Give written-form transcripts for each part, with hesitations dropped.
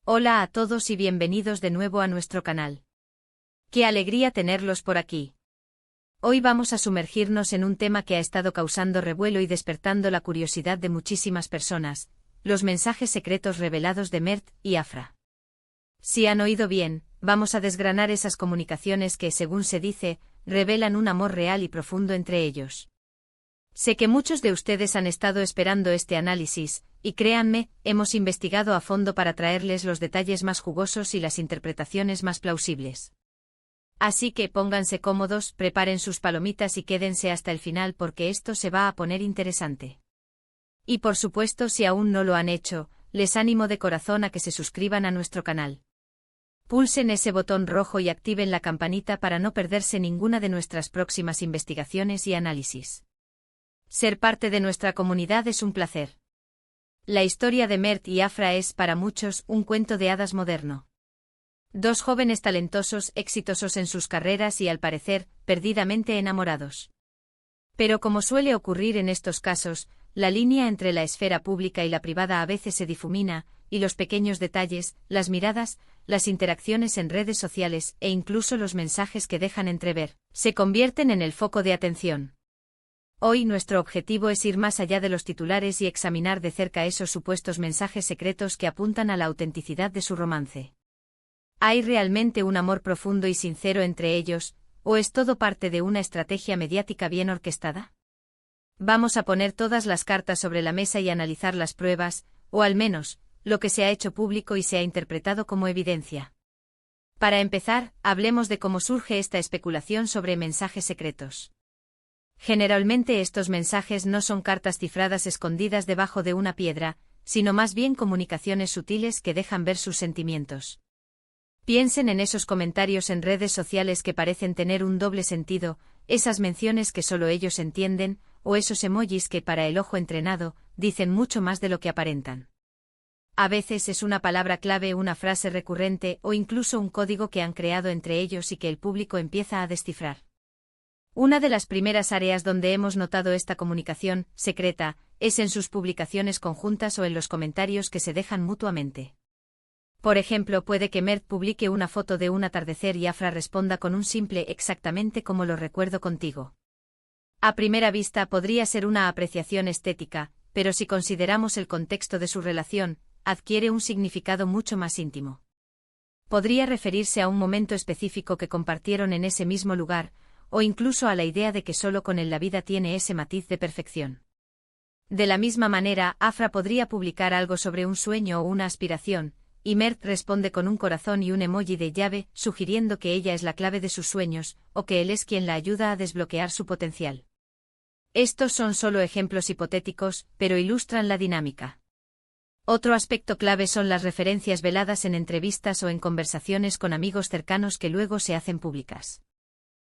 Hola a todos y bienvenidos de nuevo a nuestro canal. ¡Qué alegría tenerlos por aquí! Hoy vamos a sumergirnos en un tema que ha estado causando revuelo y despertando la curiosidad de muchísimas personas, los mensajes secretos revelados de Mert y Afra. Si han oído bien, vamos a desgranar esas comunicaciones que, según se dice, revelan un amor real y profundo entre ellos. Sé que muchos de ustedes han estado esperando este análisis, y créanme, hemos investigado a fondo para traerles los detalles más jugosos y las interpretaciones más plausibles. Así que pónganse cómodos, preparen sus palomitas y quédense hasta el final porque esto se va a poner interesante. Y por supuesto, si aún no lo han hecho, les animo de corazón a que se suscriban a nuestro canal. Pulsen ese botón rojo y activen la campanita para no perderse ninguna de nuestras próximas investigaciones y análisis. Ser parte de nuestra comunidad es un placer. La historia de Mert y Afra es, para muchos, un cuento de hadas moderno. Dos jóvenes talentosos, exitosos en sus carreras y, al parecer, perdidamente enamorados. Pero como suele ocurrir en estos casos, la línea entre la esfera pública y la privada a veces se difumina, y los pequeños detalles, las miradas, las interacciones en redes sociales e incluso los mensajes que dejan entrever, se convierten en el foco de atención. Hoy nuestro objetivo es ir más allá de los titulares y examinar de cerca esos supuestos mensajes secretos que apuntan a la autenticidad de su romance. ¿Hay realmente un amor profundo y sincero entre ellos, o es todo parte de una estrategia mediática bien orquestada? Vamos a poner todas las cartas sobre la mesa y analizar las pruebas, o al menos, lo que se ha hecho público y se ha interpretado como evidencia. Para empezar, hablemos de cómo surge esta especulación sobre mensajes secretos. Generalmente estos mensajes no son cartas cifradas escondidas debajo de una piedra, sino más bien comunicaciones sutiles que dejan ver sus sentimientos. Piensen en esos comentarios en redes sociales que parecen tener un doble sentido, esas menciones que solo ellos entienden, o esos emojis que, para el ojo entrenado, dicen mucho más de lo que aparentan. A veces es una palabra clave, una frase recurrente o incluso un código que han creado entre ellos y que el público empieza a descifrar. Una de las primeras áreas donde hemos notado esta comunicación secreta es en sus publicaciones conjuntas o en los comentarios que se dejan mutuamente. Por ejemplo, puede que Mert publique una foto de un atardecer y Afra responda con un simple exactamente como lo recuerdo contigo. A primera vista podría ser una apreciación estética, pero si consideramos el contexto de su relación, adquiere un significado mucho más íntimo. Podría referirse a un momento específico que compartieron en ese mismo lugar, o incluso a la idea de que solo con él la vida tiene ese matiz de perfección. De la misma manera, Afra podría publicar algo sobre un sueño o una aspiración, y Mert responde con un corazón y un emoji de llave, sugiriendo que ella es la clave de sus sueños, o que él es quien la ayuda a desbloquear su potencial. Estos son solo ejemplos hipotéticos, pero ilustran la dinámica. Otro aspecto clave son las referencias veladas en entrevistas o en conversaciones con amigos cercanos que luego se hacen públicas.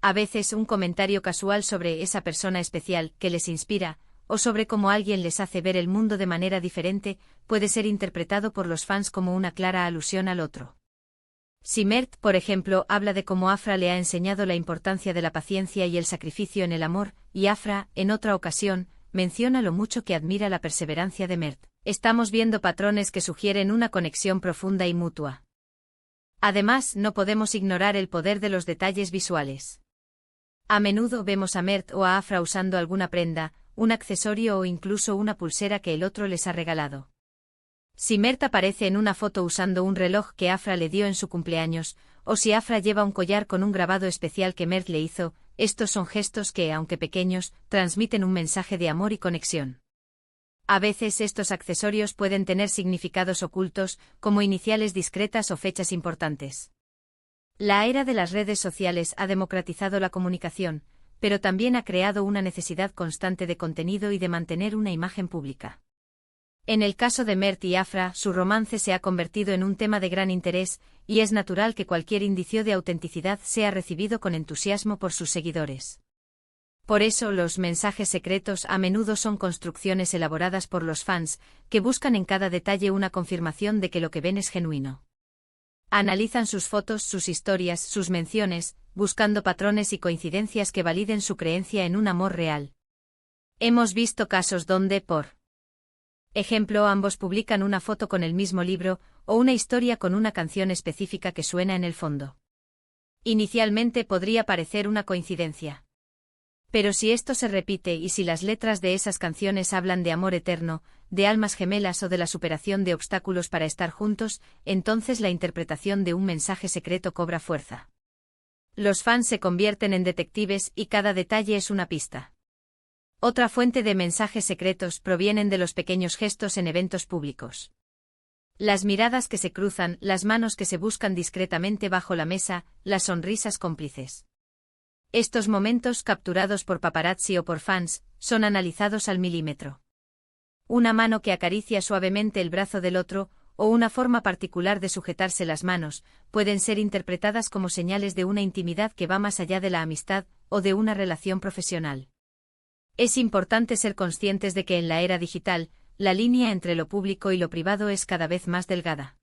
A veces un comentario casual sobre esa persona especial que les inspira, o sobre cómo alguien les hace ver el mundo de manera diferente, puede ser interpretado por los fans como una clara alusión al otro. Si Mert, por ejemplo, habla de cómo Afra le ha enseñado la importancia de la paciencia y el sacrificio en el amor, y Afra, en otra ocasión, menciona lo mucho que admira la perseverancia de Mert, estamos viendo patrones que sugieren una conexión profunda y mutua. Además, no podemos ignorar el poder de los detalles visuales. A menudo vemos a Mert o a Afra usando alguna prenda, un accesorio o incluso una pulsera que el otro les ha regalado. Si Mert aparece en una foto usando un reloj que Afra le dio en su cumpleaños, o si Afra lleva un collar con un grabado especial que Mert le hizo, estos son gestos que, aunque pequeños, transmiten un mensaje de amor y conexión. A veces estos accesorios pueden tener significados ocultos, como iniciales discretas o fechas importantes. La era de las redes sociales ha democratizado la comunicación, pero también ha creado una necesidad constante de contenido y de mantener una imagen pública. En el caso de Mert y Afra, su romance se ha convertido en un tema de gran interés, y es natural que cualquier indicio de autenticidad sea recibido con entusiasmo por sus seguidores. Por eso los mensajes secretos a menudo son construcciones elaboradas por los fans, que buscan en cada detalle una confirmación de que lo que ven es genuino. Analizan sus fotos, sus historias, sus menciones, buscando patrones y coincidencias que validen su creencia en un amor real. Hemos visto casos donde, por Ejemplo, ambos publican una foto con el mismo libro, o una historia con una canción específica que suena en el fondo. Inicialmente podría parecer una coincidencia. Pero si esto se repite y si las letras de esas canciones hablan de amor eterno, de almas gemelas o de la superación de obstáculos para estar juntos, entonces la interpretación de un mensaje secreto cobra fuerza. Los fans se convierten en detectives y cada detalle es una pista. Otra fuente de mensajes secretos provienen de los pequeños gestos en eventos públicos. Las miradas que se cruzan, las manos que se buscan discretamente bajo la mesa, las sonrisas cómplices. Estos momentos, capturados por paparazzi o por fans, son analizados al milímetro. Una mano que acaricia suavemente el brazo del otro, o una forma particular de sujetarse las manos, pueden ser interpretadas como señales de una intimidad que va más allá de la amistad o de una relación profesional. Es importante ser conscientes de que en la era digital, la línea entre lo público y lo privado es cada vez más delgada.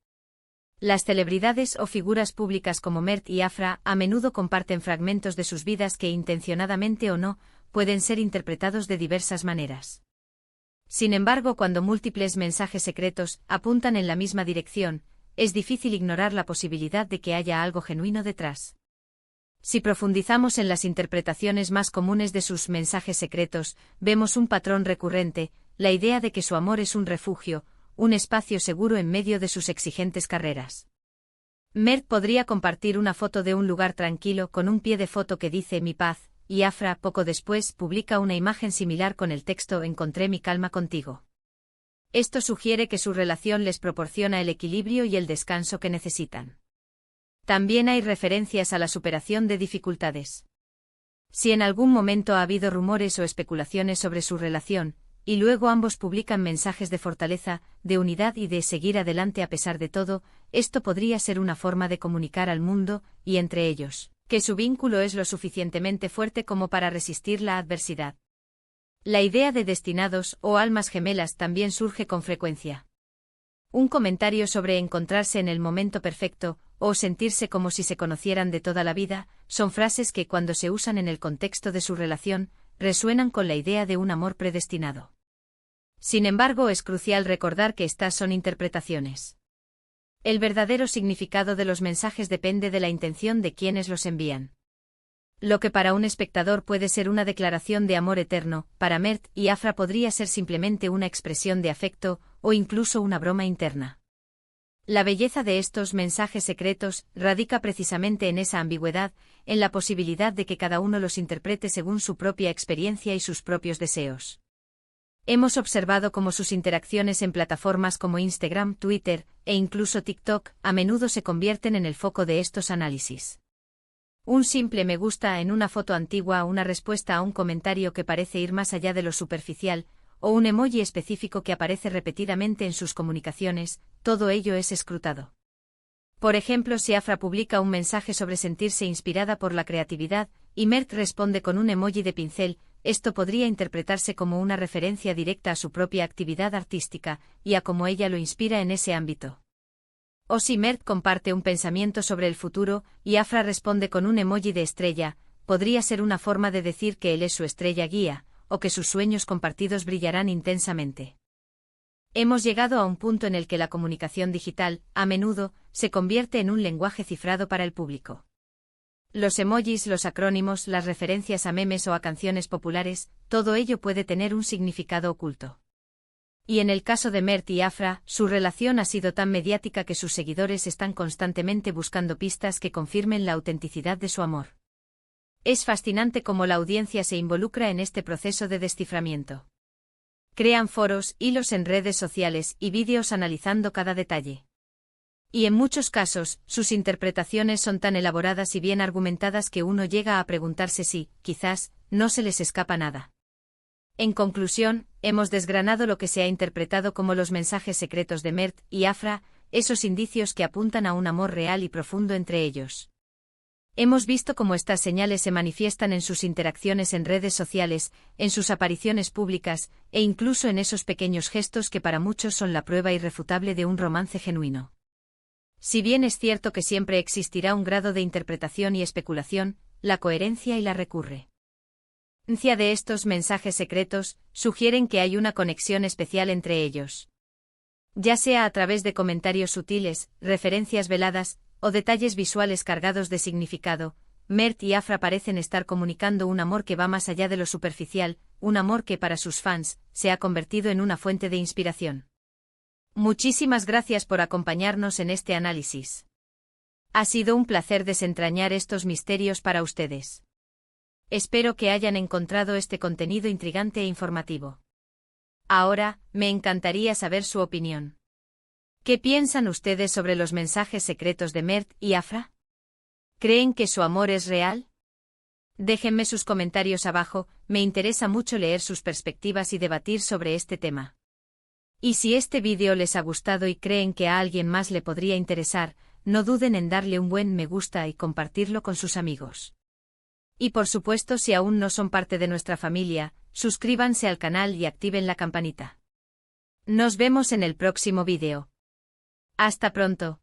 Las celebridades o figuras públicas como Mert y Afra a menudo comparten fragmentos de sus vidas que intencionadamente o no, pueden ser interpretados de diversas maneras. Sin embargo, cuando múltiples mensajes secretos apuntan en la misma dirección, es difícil ignorar la posibilidad de que haya algo genuino detrás. Si profundizamos en las interpretaciones más comunes de sus mensajes secretos, vemos un patrón recurrente, la idea de que su amor es un refugio, un espacio seguro en medio de sus exigentes carreras. Mert podría compartir una foto de un lugar tranquilo con un pie de foto que dice "Mi paz", y Afra, poco después, publica una imagen similar con el texto "Encontré mi calma contigo". Esto sugiere que su relación les proporciona el equilibrio y el descanso que necesitan. También hay referencias a la superación de dificultades. Si en algún momento ha habido rumores o especulaciones sobre su relación, y luego ambos publican mensajes de fortaleza, de unidad y de seguir adelante a pesar de todo, esto podría ser una forma de comunicar al mundo, y entre ellos, que su vínculo es lo suficientemente fuerte como para resistir la adversidad. La idea de destinados o almas gemelas también surge con frecuencia. Un comentario sobre encontrarse en el momento perfecto, o sentirse como si se conocieran de toda la vida, son frases que cuando se usan en el contexto de su relación, resuenan con la idea de un amor predestinado. Sin embargo, es crucial recordar que estas son interpretaciones. El verdadero significado de los mensajes depende de la intención de quienes los envían. Lo que para un espectador puede ser una declaración de amor eterno, para Mert y Afra podría ser simplemente una expresión de afecto, o incluso una broma interna. La belleza de estos mensajes secretos radica precisamente en esa ambigüedad, en la posibilidad de que cada uno los interprete según su propia experiencia y sus propios deseos. Hemos observado cómo sus interacciones en plataformas como Instagram, Twitter, e incluso TikTok, a menudo se convierten en el foco de estos análisis. Un simple me gusta en una foto antigua, una respuesta a un comentario que parece ir más allá de lo superficial, o un emoji específico que aparece repetidamente en sus comunicaciones, todo ello es escrutado. Por ejemplo, si Afra publica un mensaje sobre sentirse inspirada por la creatividad, y Mert responde con un emoji de pincel, esto podría interpretarse como una referencia directa a su propia actividad artística, y a cómo ella lo inspira en ese ámbito. O si Mert comparte un pensamiento sobre el futuro, y Afra responde con un emoji de estrella, podría ser una forma de decir que él es su estrella guía, o que sus sueños compartidos brillarán intensamente. Hemos llegado a un punto en el que la comunicación digital, a menudo, se convierte en un lenguaje cifrado para el público. Los emojis, los acrónimos, las referencias a memes o a canciones populares, todo ello puede tener un significado oculto. Y en el caso de Mert y Afra, su relación ha sido tan mediática que sus seguidores están constantemente buscando pistas que confirmen la autenticidad de su amor. Es fascinante cómo la audiencia se involucra en este proceso de desciframiento. Crean foros, hilos en redes sociales y vídeos analizando cada detalle. Y en muchos casos, sus interpretaciones son tan elaboradas y bien argumentadas que uno llega a preguntarse si, quizás, no se les escapa nada. En conclusión, hemos desgranado lo que se ha interpretado como los mensajes secretos de Mert y Afra, esos indicios que apuntan a un amor real y profundo entre ellos. Hemos visto cómo estas señales se manifiestan en sus interacciones en redes sociales, en sus apariciones públicas, e incluso en esos pequeños gestos que para muchos son la prueba irrefutable de un romance genuino. Si bien es cierto que siempre existirá un grado de interpretación y especulación, la coherencia y la recurre. De estos mensajes secretos, sugieren que hay una conexión especial entre ellos. Ya sea a través de comentarios sutiles, referencias veladas, o detalles visuales cargados de significado, Mert y Afra parecen estar comunicando un amor que va más allá de lo superficial, un amor que para sus fans, se ha convertido en una fuente de inspiración. Muchísimas gracias por acompañarnos en este análisis. Ha sido un placer desentrañar estos misterios para ustedes. Espero que hayan encontrado este contenido intrigante e informativo. Ahora, me encantaría saber su opinión. ¿Qué piensan ustedes sobre los mensajes secretos de Mert y Afra? ¿Creen que su amor es real? Déjenme sus comentarios abajo, me interesa mucho leer sus perspectivas y debatir sobre este tema. Y si este vídeo les ha gustado y creen que a alguien más le podría interesar, no duden en darle un buen me gusta y compartirlo con sus amigos. Y por supuesto, si aún no son parte de nuestra familia, suscríbanse al canal y activen la campanita. Nos vemos en el próximo vídeo. Hasta pronto.